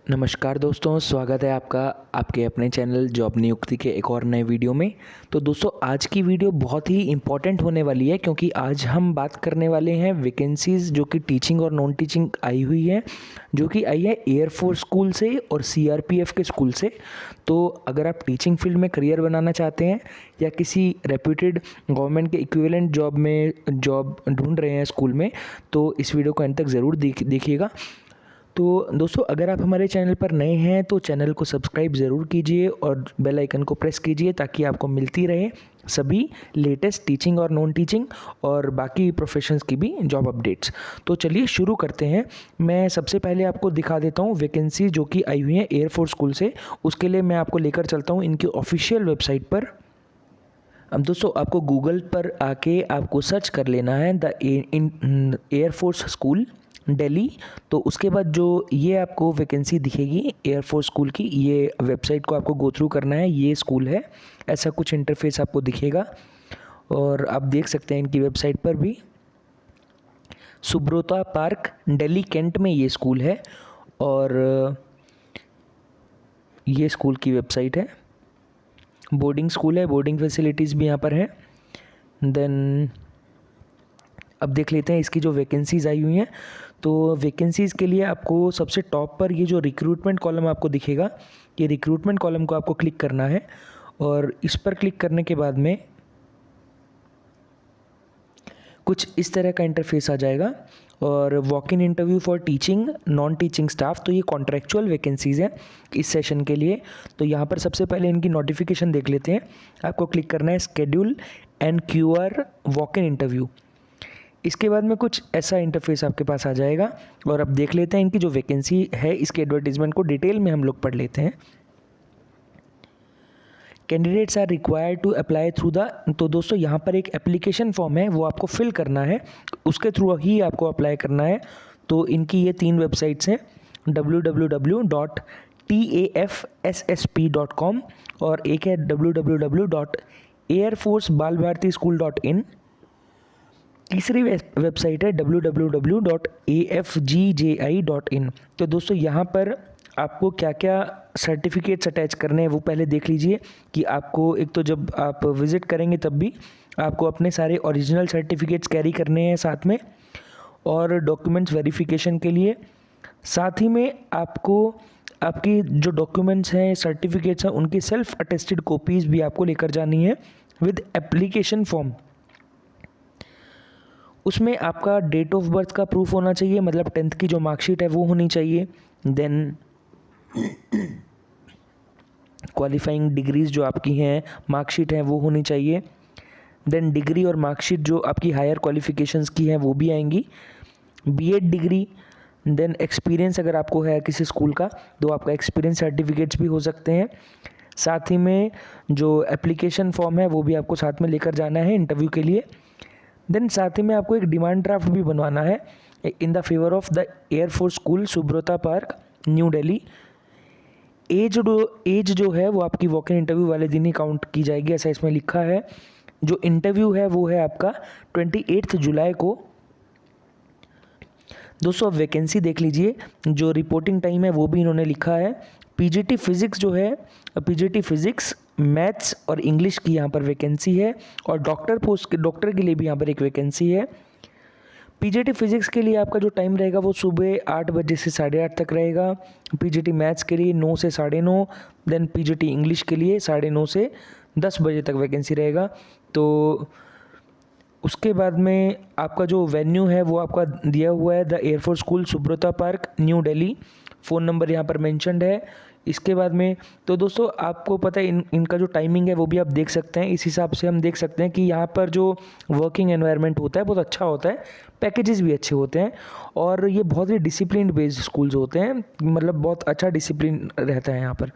नमस्कार दोस्तों, स्वागत है आपका आपके अपने चैनल जॉब नियुक्ति के एक और नए वीडियो में। तो दोस्तों आज की वीडियो बहुत ही इम्पॉर्टेंट होने वाली है क्योंकि आज हम बात करने वाले हैं वैकेंसीज़ जो कि टीचिंग और नॉन टीचिंग आई हुई है, जो कि आई है एयरफोर्स स्कूल से और सीआरपीएफ के स्कूल से। तो अगर आप टीचिंग फील्ड में करियर बनाना चाहते हैं या किसी रेप्यूटेड गवर्नमेंट के इक्विवेलेंट जॉब में जॉब ढूंढ रहे हैं स्कूल में, तो इस वीडियो को अंत तक ज़रूर देखिएगा। तो दोस्तों अगर आप हमारे चैनल पर नए हैं तो चैनल को सब्सक्राइब ज़रूर कीजिए और बेल आइकन को प्रेस कीजिए ताकि आपको मिलती रहे सभी लेटेस्ट टीचिंग और नॉन टीचिंग और बाकी प्रोफेशंस की भी जॉब अपडेट्स। तो चलिए शुरू करते हैं। मैं सबसे पहले आपको दिखा देता हूँ वैकेंसी जो कि आई हुई है एयरफोर्स स्कूल से। उसके लिए मैं आपको लेकर चलता हूँ इनकी ऑफिशियल वेबसाइट पर। अब दोस्तों आपको गूगल पर आके आपको सर्च कर लेना है द एयरफोर्स स्कूल दिल्ली। तो उसके बाद जो ये आपको वैकेंसी दिखेगी एयरफोर्स स्कूल की, ये वेबसाइट को आपको गो थ्रू करना है। ये स्कूल है, ऐसा कुछ इंटरफेस आपको दिखेगा और आप देख सकते हैं इनकी वेबसाइट पर भी। सुब्रोता पार्क दिल्ली कैंट में ये स्कूल है और ये स्कूल की वेबसाइट है। बोर्डिंग स्कूल है, बोर्डिंग फैसिलिटीज़ भी यहाँ पर है। देन अब देख लेते हैं इसकी जो वैकेंसीज़ आई हुई हैं। तो वैकेंसीज़ के लिए आपको सबसे टॉप पर ये जो रिक्रूटमेंट कॉलम आपको दिखेगा, ये रिक्रूटमेंट कॉलम को आपको क्लिक करना है और इस पर क्लिक करने के बाद में कुछ इस तरह का इंटरफेस आ जाएगा। और walk in interview for teaching non teaching staff, तो ये कॉन्ट्रेक्चुअल वैकेंसीज़ हैं इस सेशन के लिए। तो यहाँ पर सबसे पहले इनकी नोटिफिकेशन देख लेते हैं। आपको क्लिक करना है schedule and QR walk in interview. इसके बाद में कुछ ऐसा इंटरफेस आपके पास आ जाएगा और अब देख लेते हैं इनकी जो वैकेंसी है इसके एडवर्टीजमेंट को डिटेल में हम लोग पढ़ लेते हैं। Candidates are required to apply through the, तो दोस्तों यहाँ पर एक एप्लीकेशन फॉर्म है वो आपको फिल करना है, उसके थ्रू ही आपको अप्लाई करना है। तो इनकी ये 3 वेबसाइट्स हैं www.tafssp.com और एक है www.airforcebalbhartischool.in। तीसरी वेबसाइट है www.afgji.in। तो दोस्तों यहाँ पर आपको क्या क्या सर्टिफिकेट्स अटैच करने हैं वो पहले देख लीजिए कि आपको एक तो जब आप विज़िट करेंगे तब भी आपको अपने सारे ओरिजिनल सर्टिफिकेट्स कैरी करने हैं साथ में, और डॉक्यूमेंट्स वेरिफिकेशन के लिए। साथ ही में आपको आपकी जो डॉक्यूमेंट्स हैं सर्टिफिकेट्स हैं उनकी सेल्फ अटेस्टेड कॉपीज़ भी आपको लेकर जानी है विद एप्लीकेशन फॉर्म। उसमें आपका डेट ऑफ बर्थ का प्रूफ होना चाहिए, मतलब 10th की जो मार्कशीट है वो होनी चाहिए। देन क्वालिफाइंग डिग्रीज़ जो आपकी हैं मार्कशीट है वो होनी चाहिए। देन डिग्री और मार्कशीट जो आपकी हायर क्वालिफिकेशंस की हैं वो भी आएंगी। बीएड डिग्री, देन एक्सपीरियंस अगर आपको है किसी स्कूल का तो आपका एक्सपीरियंस सर्टिफिकेट्स भी हो सकते हैं। साथ ही में जो एप्लीकेशन फॉर्म है वो भी आपको साथ में लेकर जाना है इंटरव्यू के लिए। देन साथ ही में आपको एक डिमांड ड्राफ्ट भी बनवाना है in the favour of the air force school Subroto park new Delhi. As जो है वो आपकी वॉक इन इंटरव्यू वाले दिन ही काउंट की जाएगी, ऐसा इसमें लिखा है। जो इंटरव्यू है वो है आपका 28 जुलाई को। दोस्तों अब वैकेंसी देख लीजिए, जो रिपोर्टिंग टाइम है वो भी इन्होंने लिखा है। पीजीटी फिजिक्स जो है, पीजीटी फिजिक्स मैथ्स और इंग्लिश की यहाँ पर वैकेंसी है, और डॉक्टर पोस्ट डॉक्टर के लिए भी यहाँ पर एक वैकेंसी है। पीजीटी फिजिक्स के लिए आपका जो टाइम रहेगा वो सुबह 8 बजे से 8:30 तक रहेगा। पीजीटी मैथ्स के लिए 9 से 9:30। देन पीजीटी इंग्लिश के लिए 9:30 से 10 बजे तक वैकेंसी रहेगा। तो उसके बाद में आपका जो वेन्यू है वो आपका दिया हुआ है the air force school Subroto park new Delhi. Phone number यहाँ पर मेंशन्ड है। इसके बाद में तो दोस्तों आपको पता है इनका जो टाइमिंग है वो भी आप देख सकते हैं। इस हिसाब से हम देख सकते हैं कि यहाँ पर जो वर्किंग एनवायरनमेंट होता है बहुत अच्छा होता है, पैकेजेस भी अच्छे होते हैं और ये बहुत ही डिसिप्लिन बेस्ड स्कूल्स होते हैं, मतलब बहुत अच्छा डिसिप्लिन रहता है यहाँ पर।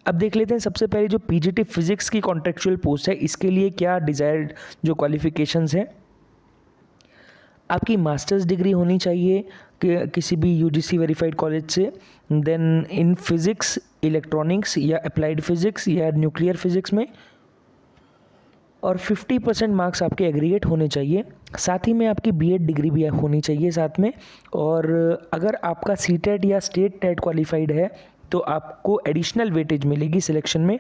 अब देख लेते हैं सबसे पहले जो पीजीटी फिजिक्स की कॉन्ट्रेक्चुअल पोस्ट है इसके लिए क्या डिज़ायर्ड जो क्वालिफिकेशंस हैं। आपकी मास्टर्स डिग्री होनी चाहिए कि किसी भी यूजीसी वेरीफाइड कॉलेज से। देन इन फिज़िक्स, इलेक्ट्रॉनिक्स या अप्लाइड फिज़िक्स या न्यूक्लियर फिज़िक्स में। और 50% मार्क्स आपके एग्रीगेट होने चाहिए। साथ ही में आपकी बीएड डिग्री भी होनी चाहिए साथ में। और अगर आपका सीटेट या स्टेट टेट क्वालिफाइड है तो आपको एडिशनल वेटेज मिलेगी सिलेक्शन में।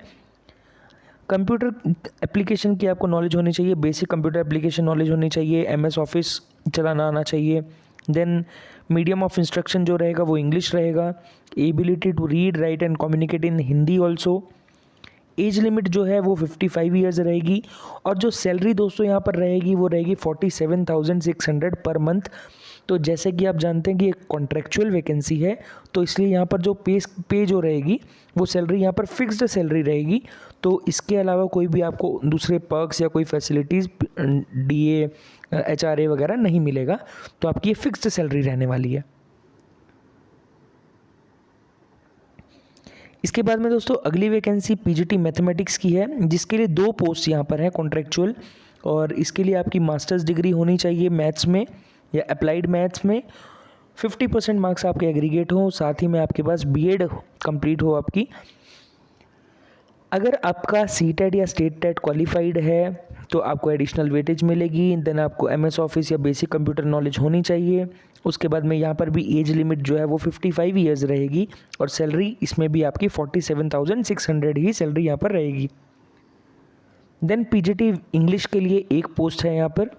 कंप्यूटर एप्लीकेशन की आपको नॉलेज होनी चाहिए, बेसिक कंप्यूटर एप्लीकेशन नॉलेज होनी चाहिए, एमएस ऑफिस चलाना आना चाहिए। देन मीडियम ऑफ इंस्ट्रक्शन जो रहेगा वो इंग्लिश रहेगा। Ability to read write and communicate in Hindi also. Age limit जो है वो 55 ईयर्स रहेगी। और जो सैलरी दोस्तों यहाँ पर रहेगी वो रहेगी 47,600 पर मंथ। तो जैसे कि आप जानते हैं कि एक कॉन्ट्रेक्चुअल वैकेंसी है, तो इसलिए यहाँ पर जो पे जो रहेगी वो सैलरी यहाँ पर फिक्स्ड सैलरी रहेगी। तो इसके अलावा कोई भी आपको दूसरे पर्क्स या कोई फैसिलिटीज़ डीए एचआरए वगैरह नहीं मिलेगा। तो आपकी ये फिक्स्ड सैलरी रहने वाली है। इसके बाद में दोस्तों अगली वैकेंसी पीजीटी मैथमेटिक्स की है, जिसके लिए 2 पोस्ट यहाँ पर हैं कॉन्ट्रेक्चुअल। और इसके लिए आपकी मास्टर्स डिग्री होनी चाहिए मैथ्स में या अप्लाइड मैथ्स में। 50% मार्क्स आपके एग्रीगेट हो, साथ ही में आपके पास बीएड कंप्लीट हो आपकी। अगर आपका सीटेट या स्टेट टेट क्वालिफाइड है तो आपको एडिशनल वेटेज मिलेगी। देन आपको एमएस ऑफिस या बेसिक कंप्यूटर नॉलेज होनी चाहिए। उसके बाद में यहाँ पर भी एज लिमिट जो है वो 55 ईयर्स रहेगी। और सैलरी इसमें भी आपकी 47,600 ही सैलरी यहाँ पर रहेगी। देन पीजीटी इंग्लिश के लिए एक पोस्ट है यहाँ पर,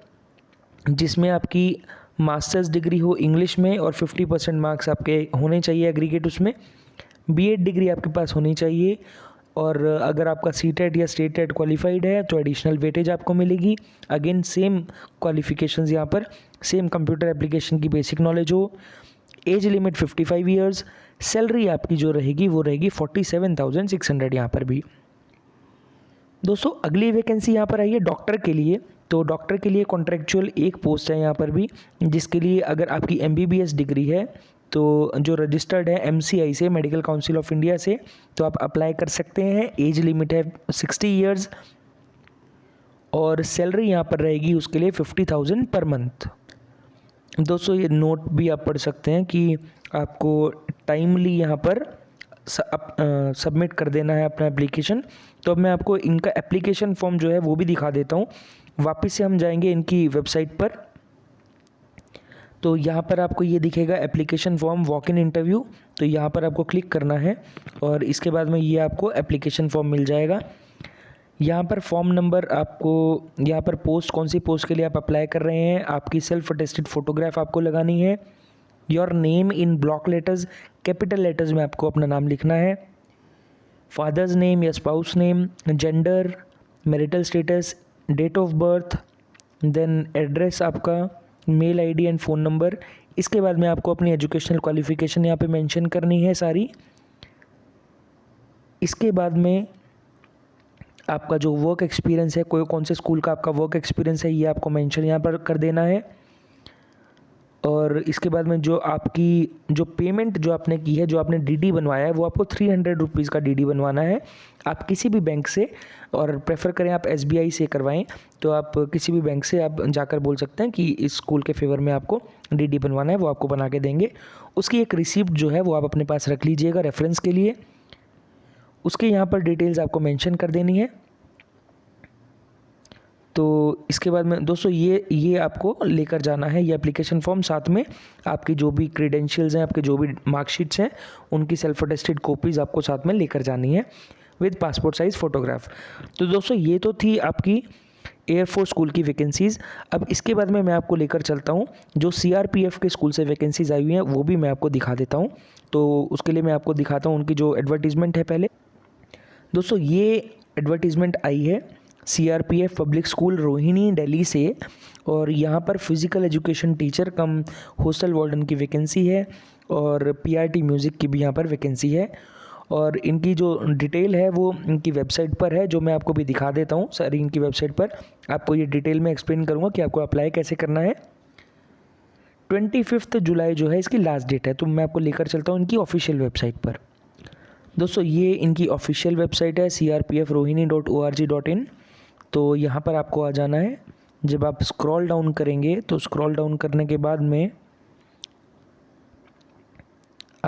जिसमें आपकी मास्टर्स डिग्री हो इंग्लिश में और 50% मार्क्स आपके होने चाहिए एग्रीगेट उसमें। बीएड डिग्री आपके पास होनी चाहिए। और अगर आपका सीटेट या स्टेट टेट क्वालिफाइड है तो एडिशनल वेटेज आपको मिलेगी। अगेन सेम क्वालिफिकेशंस यहाँ पर, सेम कंप्यूटर एप्लीकेशन की बेसिक नॉलेज हो। Age limit 55 years. सैलरी आपकी जो रहेगी वो रहेगी 47,600 यहाँ पर भी। दोस्तों अगली वैकेंसी यहाँ पर आई है डॉक्टर के लिए। तो डॉक्टर के लिए कॉन्ट्रेक्चुअल एक पोस्ट है यहाँ पर भी, जिसके लिए अगर आपकी एमबीबीएस डिग्री है तो जो रजिस्टर्ड है एमसीआई से, मेडिकल काउंसिल ऑफ इंडिया से, तो आप अप्लाई कर सकते हैं। एज लिमिट है 60 ईयर्स। और सैलरी यहाँ पर रहेगी उसके लिए 50,000 पर मंथ। दोस्तों ये नोट भी आप पढ़ सकते हैं कि आपको टाइमली यहाँ पर सबमिट कर देना है अपना एप्लीकेशन। तो अब मैं आपको इनका एप्लीकेशन फॉर्म जो है वो भी दिखा देता हूँ। वापस से हम जाएंगे इनकी वेबसाइट पर। तो यहाँ पर आपको ये दिखेगा application form walk in interview. तो यहाँ पर आपको क्लिक करना है और इसके बाद में ये आपको एप्लीकेशन फॉर्म मिल जाएगा। यहाँ पर फॉर्म नंबर आपको, यहाँ पर पोस्ट कौन सी पोस्ट के लिए आप अप्लाई कर रहे हैं, आपकी सेल्फ अटेस्टेड फोटोग्राफ आपको लगानी है। Your name in block letters, capital letters में आपको अपना नाम लिखना है। फादर्स नेम या spouse name, gender, marital status, date of birth, then address आपका, mail ID and phone number. इसके बाद में आपको अपनी एजुकेशनल क्वालिफ़िकेशन यहाँ पे मेंशन करनी है सारी। इसके बाद में आपका जो वर्क एक्सपीरियंस है, कोई कौन से स्कूल का आपका वर्क एक्सपीरियंस है, ये आपको मेंशन यहाँ पर कर देना है। और इसके बाद में जो आपकी जो पेमेंट जो आपने की है, जो आपने डीडी बनवाया है, वो आपको 300 रुपीज़ का डीडी बनवाना है। आप किसी भी बैंक से, और प्रेफर करें आप एसबीआई से करवाएं, तो आप किसी भी बैंक से आप जाकर बोल सकते हैं कि इस स्कूल के फेवर में आपको डीडी बनवाना है, वो आपको बना के देंगे। उसकी एक रिसिप्ट जो है वो आप अपने पास रख लीजिएगा रेफरेंस के लिए। उसके यहाँ पर डिटेल्स आपको मेंशन कर देनी है। तो इसके बाद में दोस्तों ये आपको लेकर जाना है ये एप्लीकेशन फॉर्म, साथ में आपकी जो भी क्रीडेंशियल्स हैं, आपके जो भी मार्कशीट्स हैं, उनकी सेल्फ अटेस्टेड कॉपीज़ आपको साथ में लेकर जानी है विद पासपोर्ट साइज़ फ़ोटोग्राफ। तो दोस्तों ये तो थी आपकी एयरफोर्स स्कूल की वैकेंसीज़। अब इसके बाद में मैं आपको लेकर चलता हूँ जो सीआरपीएफ के स्कूल से वैकेंसीज़ आई हुई हैं, वो भी मैं आपको दिखा देता हूँ। तो उसके लिए मैं आपको दिखाता हूँ उनकी जो एडवर्टीज़मेंट है। पहले दोस्तों ये एडवर्टीज़मेंट आई है CRPF public school Rohini Delhi से, और यहाँ पर फिज़िकल एजुकेशन टीचर कम हॉस्टल वार्डन की वैकेंसी है, और पीआरटी म्यूज़िक की भी यहाँ पर वैकेंसी है। और इनकी जो डिटेल है वो इनकी वेबसाइट पर है, जो मैं आपको भी दिखा देता हूँ सारी इनकी वेबसाइट पर। आपको ये डिटेल में एक्सप्लेन करूँगा कि आपको अप्लाई कैसे करना है। 25 जुलाई जो है इसकी लास्ट डेट है। तो मैं आपको लेकर चलता हूँ इनकी ऑफिशियल वेबसाइट पर। दोस्तों ये इनकी ऑफिशियल वेबसाइट है crpfrohini.org.in। तो यहाँ पर आपको आ जाना है। जब आप स्क्रॉल डाउन करेंगे तो स्क्रॉल डाउन करने के बाद में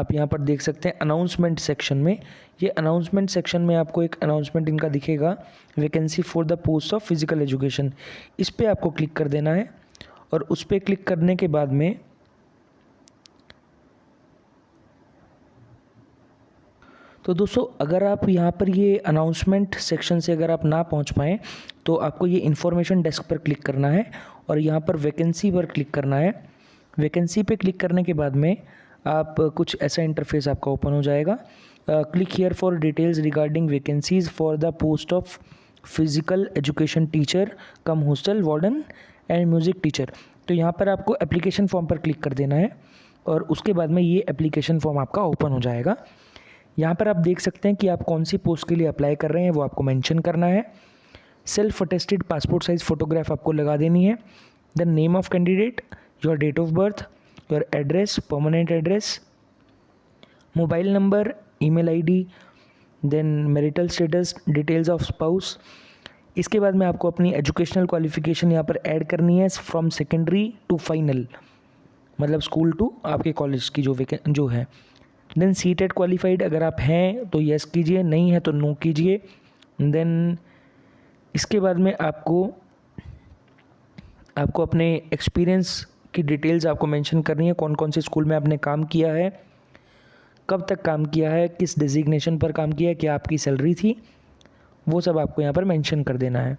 आप यहाँ पर देख सकते हैं अनाउंसमेंट सेक्शन में। ये अनाउंसमेंट सेक्शन में आपको एक अनाउंसमेंट इनका दिखेगा, vacancy for the post of physical education. इस पर आपको क्लिक कर देना है और उस पर क्लिक करने के बाद में तो दोस्तों अगर आप यहाँ पर ये अनाउंसमेंट सेक्शन से अगर आप ना पहुँच पाएँ तो आपको ये इन्फॉर्मेशन डेस्क पर क्लिक करना है और यहाँ पर वैकेंसी पर क्लिक करना है। वैकेंसी पे क्लिक करने के बाद में आप कुछ ऐसा इंटरफेस आपका ओपन हो जाएगा। Click here for details regarding vacancies for the post of physical education teacher come hostel warden and music teacher. तो यहाँ पर आपको एप्लीकेशन फॉर्म पर क्लिक कर देना है और उसके बाद में ये एप्लीकेशन फॉर्म आपका ओपन हो जाएगा। यहाँ पर आप देख सकते हैं कि आप कौन सी पोस्ट के लिए अप्लाई कर रहे हैं वो आपको मेंशन करना है। Self attested passport size photograph आपको लगा देनी है। The name of candidate, your date of birth, your address, permanent address, mobile number, email ID, then marital status, details of spouse. इसके बाद में आपको अपनी एजुकेशनल क्वालिफिकेशन यहाँ पर ऐड करनी है फ्रॉम सेकेंडरी टू फाइनल, मतलब स्कूल टू आपके कॉलेज की जो है। देन सीटेट क्वालिफाइड अगर आप हैं तो यस कीजिए, नहीं है तो नो कीजिए। देन इसके बाद में आपको अपने एक्सपीरियंस की डिटेल्स आपको मेंशन करनी है, कौन कौन से स्कूल में आपने काम किया है, कब तक काम किया है, किस डेजिग्नेशन पर काम किया है, क्या आपकी सैलरी थी, वो सब आपको यहाँ पर मेंशन कर देना है।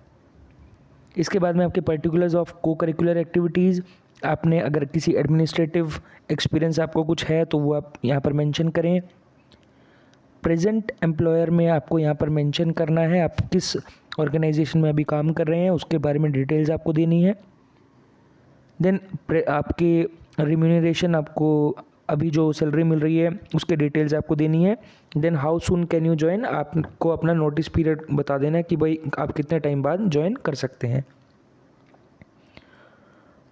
इसके बाद में आपके पर्टिकुलर्स ऑफ को करिकुलर एक्टिविटीज़, आपने अगर किसी एडमिनिस्ट्रेटिव एक्सपीरियंस आपको कुछ है तो वो आप यहाँ पर मेंशन करें। प्रेजेंट एम्प्लॉयर में आपको यहाँ पर मेंशन करना है आप किस ऑर्गेनाइजेशन में अभी काम कर रहे हैं, उसके बारे में डिटेल्स आपको देनी है। देन आपके रिम्यूनरेशन, आपको अभी जो सैलरी मिल रही है उसके डिटेल्स आपको देनी है। Then how soon can you join, आपको अपना नोटिस पीरियड बता देना है कि भाई आप कितने टाइम बाद ज्वाइन कर सकते हैं।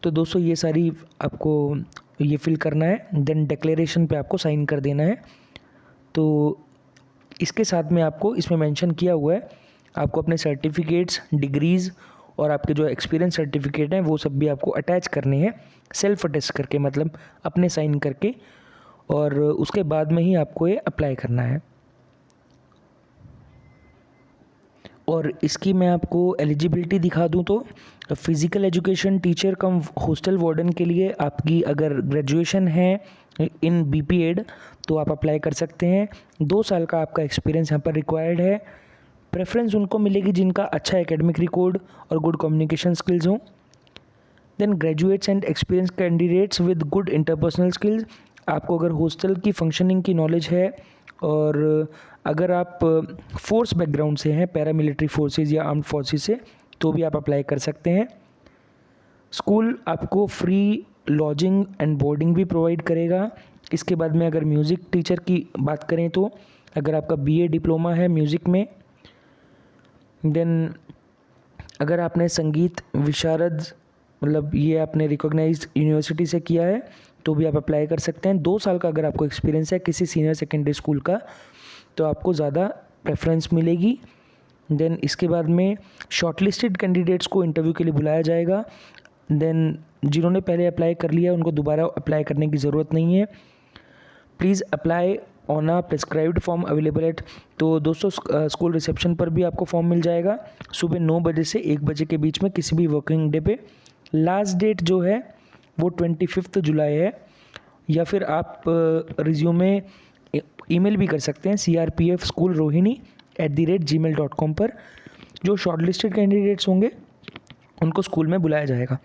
तो दोस्तों ये सारी आपको ये फिल करना है। देन डिक्लेरेशन पे आपको साइन कर देना है। तो इसके साथ में आपको इसमें मेंशन किया हुआ है आपको अपने सर्टिफिकेट्स, डिग्रीज़ और आपके जो एक्सपीरियंस सर्टिफिकेट हैं वो सब भी आपको अटैच करने हैं सेल्फ अटेस्ट करके, मतलब अपने साइन करके, और उसके बाद में ही आपको ये अप्लाई करना है। और इसकी मैं आपको एलिजिबिलिटी दिखा दूं तो फिज़िकल एजुकेशन टीचर कम हॉस्टल वार्डन के लिए आपकी अगर ग्रेजुएशन है इन बीपीएड तो आप अप्लाई कर सकते हैं। 2 साल का आपका एक्सपीरियंस यहाँ पर रिक्वायर्ड है। प्रेफरेंस उनको मिलेगी जिनका अच्छा एकेडमिक रिकॉर्ड और गुड कम्युनिकेशन स्किल्स हों। Then graduates and experience candidates with good interpersonal skills, आपको अगर हॉस्टल की फंक्शनिंग की नॉलेज है और अगर आप फोर्स बैकग्राउंड से हैं, पैरामिलिट्री फोर्सेस या आर्म्ड फोर्सेस से, तो भी आप अप्लाई कर सकते हैं। स्कूल आपको फ्री लॉजिंग एंड बोर्डिंग भी प्रोवाइड करेगा। इसके बाद में अगर म्यूज़िक टीचर की बात करें तो अगर आपका बीए डिप्लोमा है म्यूज़िक में, देन अगर आपने संगीत विशारद, मतलब ये आपने रिकॉग्नाइज्ड यूनिवर्सिटी से किया है तो भी आप अप्लाई कर सकते हैं। 2 साल का अगर आपको एक्सपीरियंस है किसी सीनियर सेकेंडरी स्कूल का तो आपको ज़्यादा प्रेफरेंस मिलेगी। देन इसके बाद में शॉर्टलिस्टेड कैंडिडेट्स को इंटरव्यू के लिए बुलाया जाएगा। देन जिन्होंने पहले अप्लाई कर लिया उनको दोबारा अप्लाई करने की ज़रूरत नहीं है। Please apply on a prescribed form available at, तो दोस्तों स्कूल रिसेप्शन पर भी आपको फॉर्म मिल जाएगा सुबह 9 बजे से 1 बजे के बीच में किसी भी वर्किंग डे पे। लास्ट डेट जो है वो 25 जुलाई है। या फिर आप रिज्यूमे ईमेल भी कर सकते हैं crpfschoolrohini@gmail.com पर। जो शॉर्टलिस्टेड कैंडिडेट्स होंगे उनको स्कूल में बुलाया जाएगा।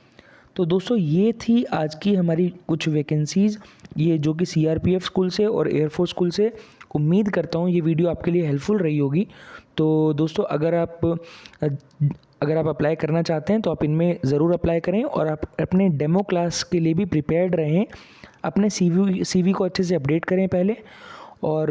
तो दोस्तों ये थी आज की हमारी कुछ वैकेंसीज़, ये जो कि सीआरपीएफ स्कूल से और एयरफोर्स स्कूल से। उम्मीद करता हूँ ये वीडियो आपके लिए हेल्पफुल रही होगी। तो दोस्तों अगर आप अप्लाई करना चाहते हैं तो आप इनमें ज़रूर अप्लाई करें और आप अपने डेमो क्लास के लिए भी प्रिपेयर्ड रहें। अपने सीवी को अच्छे से अपडेट करें पहले। और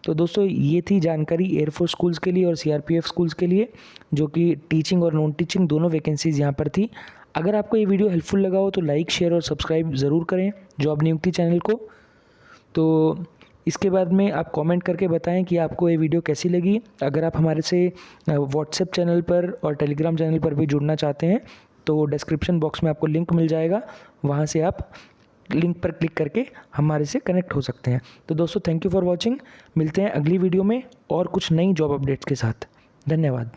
तो दोस्तों ये थी जानकारी एयरफोर्स स्कूल्स के लिए और सीआरपीएफ स्कूल्स के लिए, जो कि टीचिंग और नॉन टीचिंग दोनों वैकेंसीज़ यहाँ पर थी। अगर आपको ये वीडियो हेल्पफुल लगा हो तो लाइक, शेयर और सब्सक्राइब ज़रूर करें जॉब नियुक्ति चैनल को। तो इसके बाद में आप कमेंट करके बताएं कि आपको ये वीडियो कैसी लगी। अगर आप हमारे से व्हाट्सएप चैनल पर और टेलीग्राम चैनल पर भी जुड़ना चाहते हैं तो डिस्क्रिप्शन बॉक्स में आपको लिंक मिल जाएगा, वहाँ से आप लिंक पर क्लिक करके हमारे से कनेक्ट हो सकते हैं। तो दोस्तों थैंक यू फॉर वॉचिंग। मिलते हैं अगली वीडियो में और कुछ नई जॉब अपडेट्स के साथ। धन्यवाद।